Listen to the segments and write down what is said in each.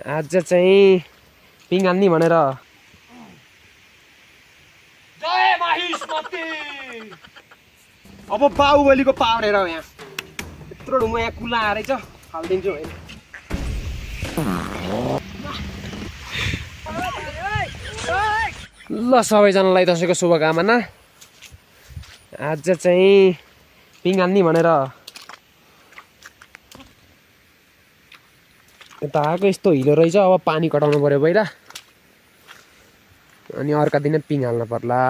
आज चाहिँ पिङ हान्ने भनेर जय माहिष्मती। अब बाहुबलीको पावर हेर यहाँ यत्रो ढुङ्गा यहाँ कुला रहेछ हालिदिन्छु होइन ल सबैजनालाई दसैँको शुभकामना। आज चाहिँ पिङ हान्ने भनेर यता आएको यस्तो हिलो रहेछ। अब पानी कटाउनु पर्यो पहिला अनि अर्का दिन पिङ हाल्न पर्ला।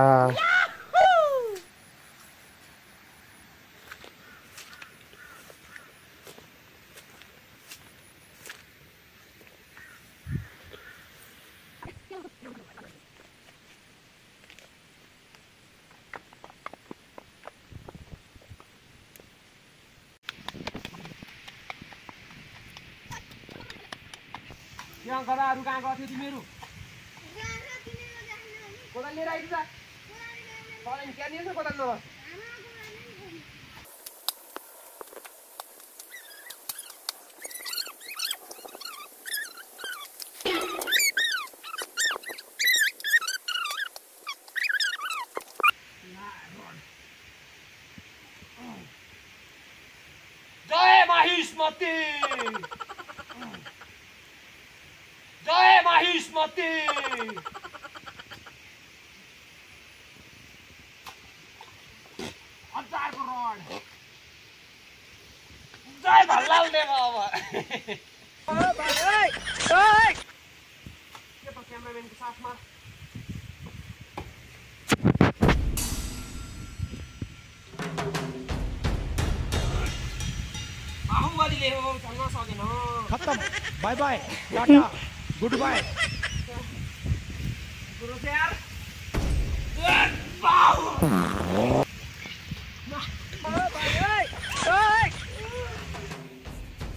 यहाँ गदाहरू कहाँ गएको थियो तिमीहरू? कोदाल लिएर आइज त्यहाँनिर छ कोदाल नभए जय माहिष्मती। जय माहिष्मती। हजारको रड। जय भल्लाल देव। अब के त क्यामेराम्यानको साथमा बाहुबलीले हो चल्न सकेन। खत्तम। Bye bye tata goodbye.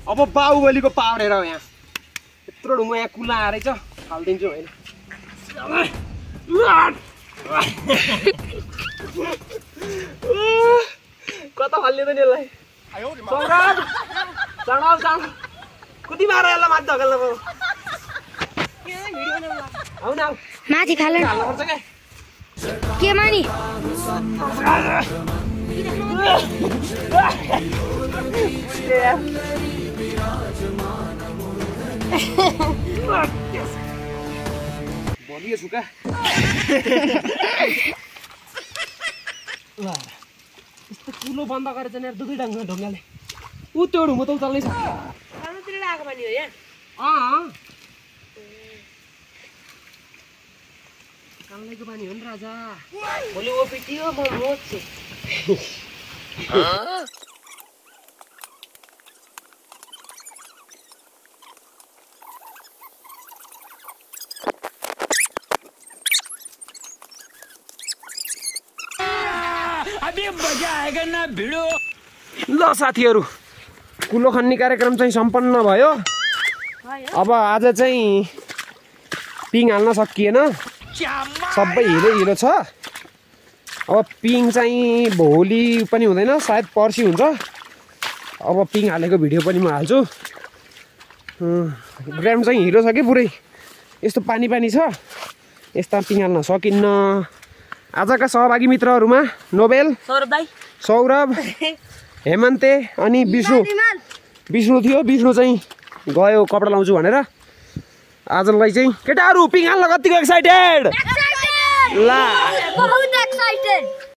अब बाहुबलीको पावर हेर यहाँ यत्रो ढुङ्गा यहाँ कुला रहेछ हालिदिन्छु होइन कता हाल्ने त नि यसलाई सौराब चढाउ चढाउ कुदी मार यसलाई माथि धकेल्न पर्यो। आउन आऊ माथि खाल हाल्नुपर्छ क्या के मानी भनियो सुका यस्तो कुलो बन्द गरेछ नि दुई ढङ्गाले ऊ त्यो ढुङ्गा त उचाल्नै छ आएको पानी हो यहाँ कालैको पानी हो नि राजा। भोलि ओपिटियो म मोच्छु। अभी मजा आएगा ना भिडो। ल साथीहरू कुलो खन्ने कार्यक्रम चाहिँ सम्पन्न भयो। अब आज चाहिँ पिङ हाल्न सकिएन सबै हिलो छ। अब पिङ चाहिँ भोलि पनि हुँदैन सायद पर्सि हुन्छ। अब पिङ हालेको भिडियो पनि म हाल्छु। ग्राउन्ड चाहिँ हिलो छ कि पुरै यस्तो पानी छ यस्ता पिङ हाल्न सकिन्न। आजका सहभागी मित्रहरूमा नोबेल सौरभ हेमन्ते अनि विष्णु थियो। विष्णु चाहिँ गयो कपडा लाउँछु भनेर। आजलाई चाहिँ केटाहरू पिङ हाल्न कतिको एक्साइटेड? बहुत एक्साइटेड।